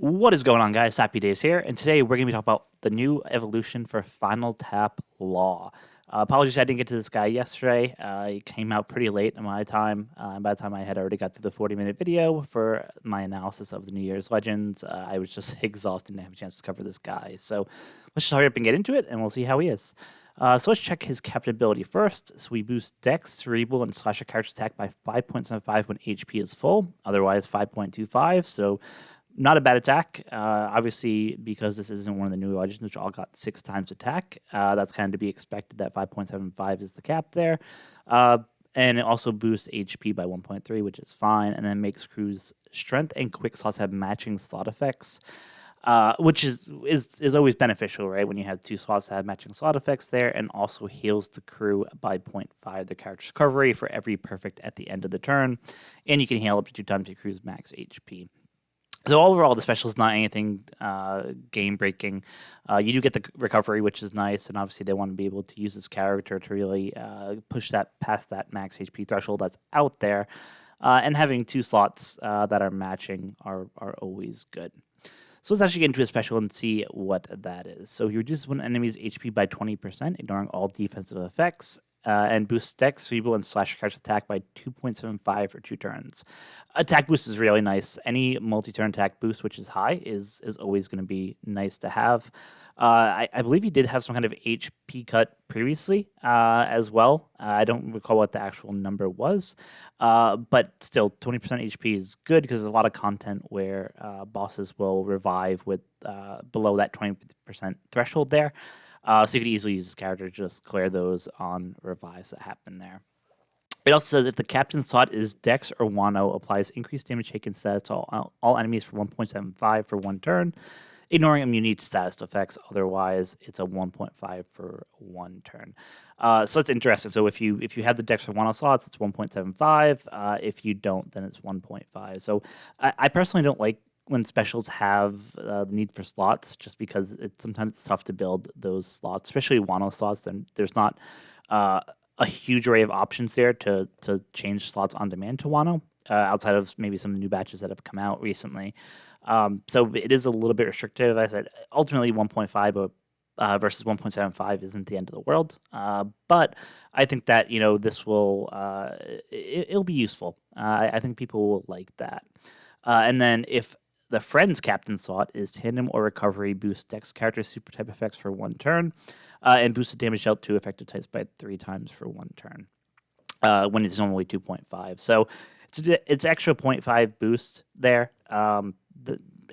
What is going on, guys? Happy Days here, and today we're going to be talking about the new evolution for Final Tap Law. Apologies I didn't get to this guy yesterday. It came out pretty late in my time. By the time I had already got through the 40-minute video for my analysis of the New Year's Legends, I was just exhausted and didn't have a chance to cover this guy. So let's just hurry up and get into it, and we'll see how he is. So let's check his captain ability first. So we boost Dex, Cerebral, and Slash a character's attack by 5.75 when HP is full, otherwise 5.25. So not a bad attack. Obviously, because this isn't one of the new legends, which all got 6 times attack, that's kind of to be expected. That 5.75 is the cap there. And it also boosts HP by 1.3, which is fine, and then makes crews strength and quick slots have matching slot effects. Which is always beneficial, right? When you have 2 slots that have matching slot effects there, and also heals the crew by 0.5 the character's recovery for every perfect at the end of the turn, and you can heal up to 2 times your crew's max HP. So overall, the special is not anything game-breaking. You do get the recovery, which is nice, and obviously they want to be able to use this character to really push that past that max HP threshold that's out there. And having 2 slots that are matching are always good. So let's actually get into a special and see what that is. So he reduces one enemy's HP by 20%, ignoring all defensive effects, and boosts Dex, Cerebral, and Slash character's attack by 2.75 for 2 turns. Attack boost is really nice. Any multi-turn attack boost, which is high, is always going to be nice to have. I believe he did have some kind of HP cut previously as well. I don't recall what the actual number was, but still, 20% HP is good because there's a lot of content where bosses will revive with below that 20% threshold there. So you could easily use this character to just clear those on revives that happen there. It also says if the captain's slot is Dex or Wano, applies increased damage taken status to all enemies for 1.75 for 1 turn, ignoring immunity to status effects. Otherwise, it's a 1.5 for 1 turn. So that's interesting. So if you have the Dex or Wano slots, it's 1.75. If you don't, then it's 1.5. So I personally don't like when specials have the need for slots, just because sometimes it's tough to build those slots, especially Wano slots. And there's not a huge array of options there to change slots on demand to Wano, outside of maybe some of the new batches that have come out recently. So it is a little bit restrictive. As I said, ultimately 1.5 versus 1.75 isn't the end of the world. But I think that, this will, it'll be useful. I think people will like that. And then if the friend's captain slot is Tandem or Recovery, boosts Dex character super type effects for 1 turn, and boosts the damage dealt to effective types by 3 times for 1 turn, when it's normally 2.5. So it's extra 0.5 boost there.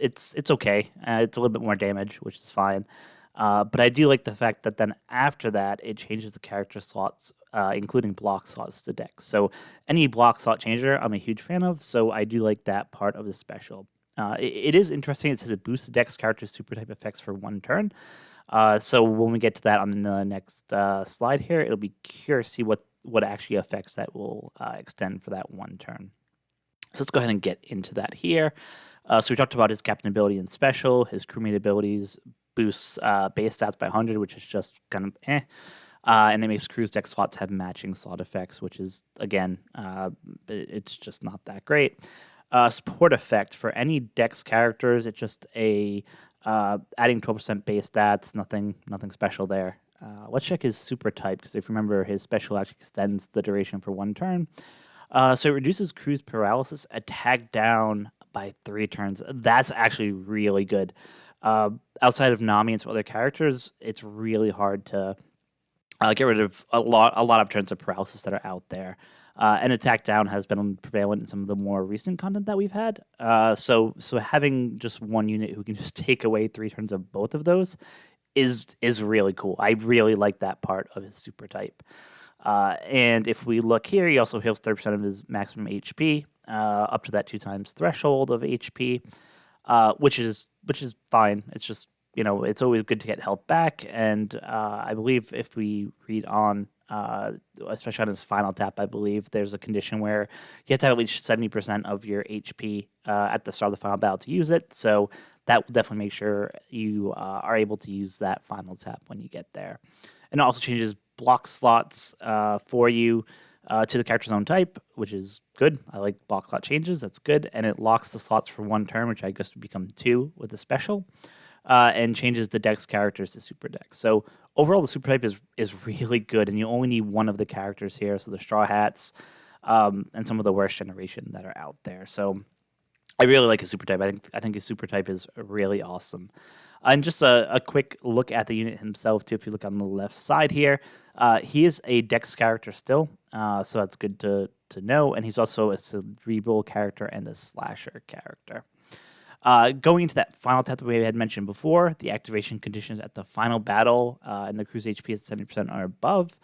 It's okay. It's a little bit more damage, which is fine. But I do like the fact that then after that, it changes the character slots, including block slots to Dex. So any block slot changer, I'm a huge fan of, so I do like that part of the special. It is interesting. It says it boosts Dex character super type effects for 1 turn. So when we get to that on the next slide here, it'll be curious to see what actually effects that will extend for that 1 turn. So let's go ahead and get into that here. So we talked about his captain ability and special. His crewmate abilities boosts base stats by 100, which is just kind of eh. And it makes crew's Dex slots have matching slot effects, which is, again, it's just not that great. Support effect for any Dex characters, it's just a adding 12% base stats, nothing special there. Let's check his super type, because if you remember, his special actually extends the duration for 1 turn. So it reduces crew's paralysis attack down by 3 turns. That's actually really good. Outside of Nami and some other characters, it's really hard to get rid of a lot of turns of paralysis that are out there. And attack down has been prevalent in some of the more recent content that we've had. So having just 1 unit who can just take away 3 turns of both of those is really cool. I really like that part of his super type. And if we look here, he also heals 30% of his maximum HP, up to that 2 times threshold of HP, which is fine. It's just, it's always good to get health back. And I believe if we read on, especially on his final tap, I believe there's a condition where you have to have at least 70% of your HP at the start of the final battle to use it. So that will definitely make sure you are able to use that final tap when you get there. And it also changes block slots for you. to the character's own type, which is good. I like block slot changes. That's good. And it locks the slots for 1 turn, which I guess would become 2 with the special, and changes the dex characters to super dex. So overall, the super type is really good, and you only need one of the characters here. So the Straw Hats and some of the worst generation that are out there. So I really like his super type. I think his super type is really awesome. And just a quick look at the unit himself too. If you look on the left side here, he is a dex character still, so that's good to know. And he's also a cerebral character and a slasher character. Going into that final tap that we had mentioned before, the activation conditions at the final battle and the cruise HP is 70% or above.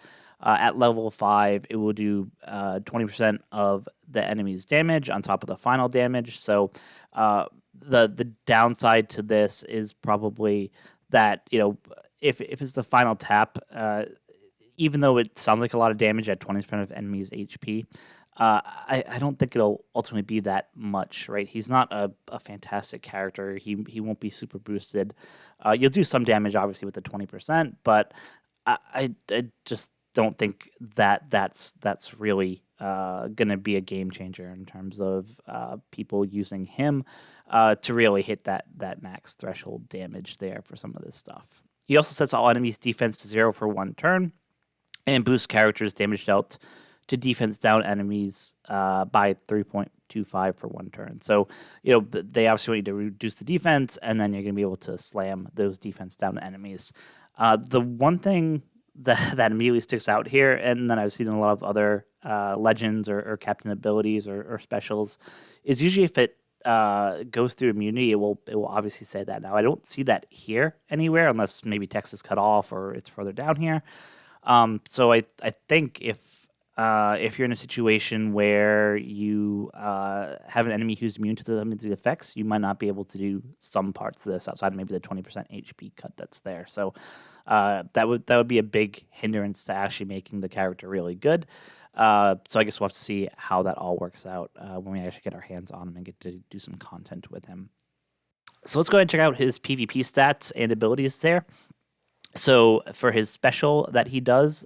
At level 5, it will do 20% of the enemy's damage on top of the final damage. So the downside to this is probably that, if it's the final tap, even though it sounds like a lot of damage at 20% of enemy's HP, I don't think it'll ultimately be that much, right? He's not a fantastic character. He won't be super boosted. You'll do some damage, obviously, with the 20%, but I just don't think that's really going to be a game changer in terms of people using him to really hit that max threshold damage there for some of this stuff. He also sets all enemies' defense to 0 for 1 turn and boosts characters' damage dealt to defense down enemies by 3.25 for 1 turn. So, they obviously want you to reduce the defense, and then you're going to be able to slam those defense down enemies. The one thing that immediately sticks out here, and then I've seen in a lot of other legends or captain abilities or specials, is usually if it goes through immunity, it will obviously say that. Now, I don't see that here anywhere, unless maybe text is cut off or it's further down here. So I think if you're in a situation where you have an enemy who's immune to the effects, you might not be able to do some parts of this outside of maybe the 20% HP cut that's there. So that would be a big hindrance to actually making the character really good. So I guess we'll have to see how that all works out when we actually get our hands on him and get to do some content with him. So let's go ahead and check out his PvP stats and abilities there. So for his special that he does,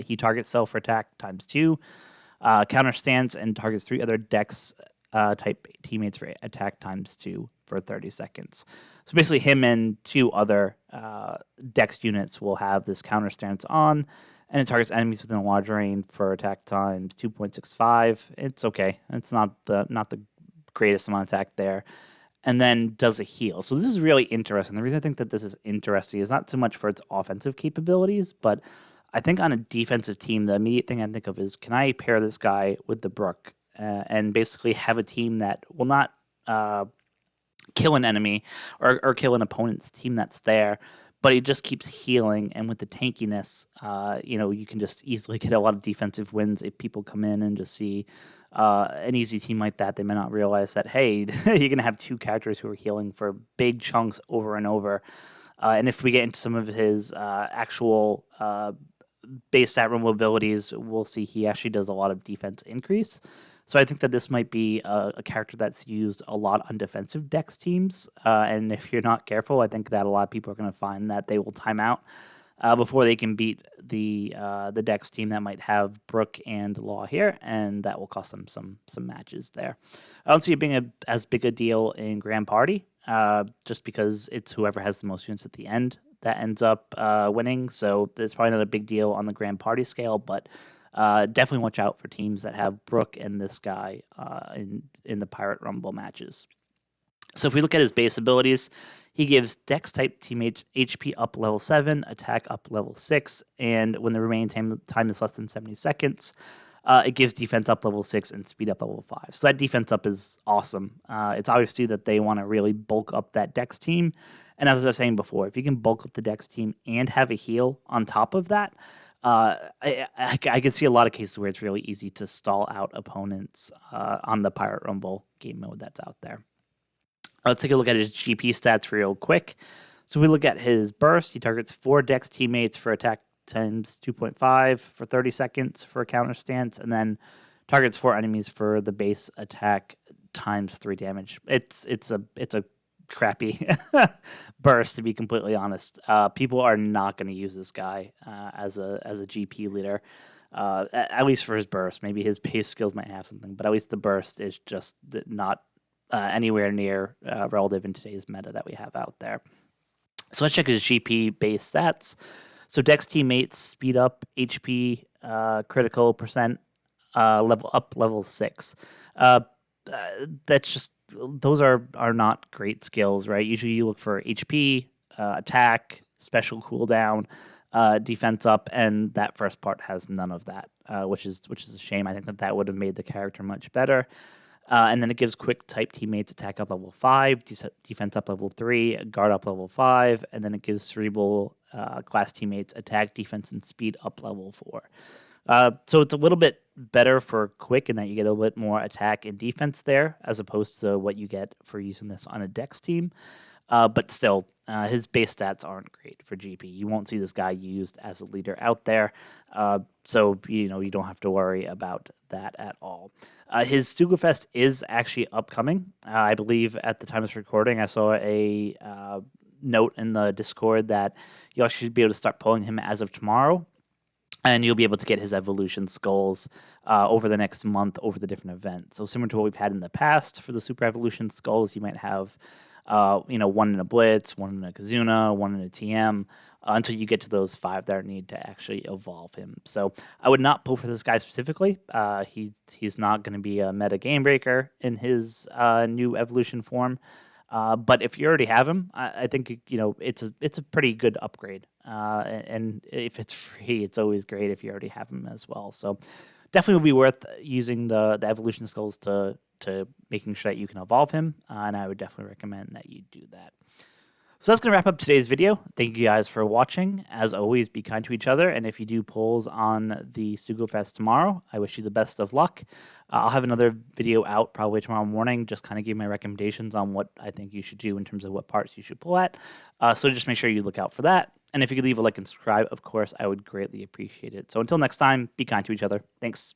he targets self for attack ×2, counter stance, and targets 3 other dex type teammates for attack ×2 for 30 seconds. So basically him and 2 other dex units will have this counter stance on, and it targets enemies within a large range for attack times 2.65. It's okay. It's not the greatest amount of attack there. And then does a heal. So this is really interesting. The reason I think that this is interesting is not so much for its offensive capabilities, but I think on a defensive team, the immediate thing I think of is, can I pair this guy with the Brook and basically have a team that will not kill an enemy or kill an opponent's team that's there, but he just keeps healing. And with the tankiness, you can just easily get a lot of defensive wins if people come in and just see an easy team like that. They may not realize that, hey, you're going to have 2 characters who are healing for big chunks over and over. And if we get into some of his actual base stat rumble abilities, we'll see he actually does a lot of defense increase. So I think that this might be a character that's used a lot on defensive dex teams. And if you're not careful, I think that a lot of people are going to find that they will time out before they can beat the dex team that might have Brook and Law here, and that will cost them some matches there. I don't see it being as big a deal in Grand Party, just because it's whoever has the most units at the end that ends up winning. So it's probably not a big deal on the Grand Party scale, but definitely watch out for teams that have Brook and this guy in the Pirate Rumble matches. So if we look at his base abilities, he gives Dex type teammates HP up level 7, attack up level 6, and when the remaining time is less than 70 seconds, it gives defense up level 6 and speed up level 5. So that defense up is awesome. It's obviously that they want to really bulk up that Dex team. And as I was saying before, if you can bulk up the Dex team and have a heal on top of that, I can see a lot of cases where it's really easy to stall out opponents on the Pirate Rumble game mode that's out there. Let's take a look at his GP stats real quick. So we look at his burst. He targets 4 Dex teammates for attack times 2.5 for 30 seconds for a counter stance, and then targets 4 enemies for the base attack times 3 damage. It's a crappy burst, to be completely honest. People are not going to use this guy as a GP leader. at least for his burst. Maybe his pace skills might have something, but at least the burst is just not anywhere near relative in today's meta that we have out there. So let's check his GP base stats. So Dex teammates, speed up, HP, critical percent, level up, level 6. That's just those are not great skills, right? Usually you look for HP, attack, special cooldown, defense up, and that first part has none of that, which is a shame. I think that would have made the character much better. And then it gives quick type teammates attack up level 5, defense up level 3, guard up level 5, and then it gives cerebral class teammates attack, defense, and speed up level 4. So it's a little bit better for quick in that you get a little bit more attack and defense there, as opposed to what you get for using this on a Dex team. But still, his base stats aren't great for GP. You won't see this guy used as a leader out there. So, you don't have to worry about that at all. His Stugafest is actually upcoming. I believe at the time of this recording, I saw a note in the Discord that you actually should be able to start pulling him as of tomorrow. And you'll be able to get his evolution skulls over the next month over the different events. So similar to what we've had in the past for the super evolution skulls, you might have one in a blitz, one in a Kazuna, one in a TM, until you get to those 5 that are needed to actually evolve him. So I would not pull for this guy specifically. He's not going to be a meta game breaker in his new evolution form. But if you already have him, I think it's a pretty good upgrade. And if it's free, it's always great if you already have him as well. So definitely would be worth using the evolution skulls to making sure that you can evolve him. And I would definitely recommend that you do that. So that's going to wrap up today's video. Thank you guys for watching. As always, be kind to each other. And if you do polls on the Stugafest tomorrow, I wish you the best of luck. I'll have another video out probably tomorrow morning, just kind of give my recommendations on what I think you should do in terms of what parts you should pull at. So just make sure you look out for that. And if you could leave a like and subscribe, of course, I would greatly appreciate it. So until next time, be kind to each other. Thanks.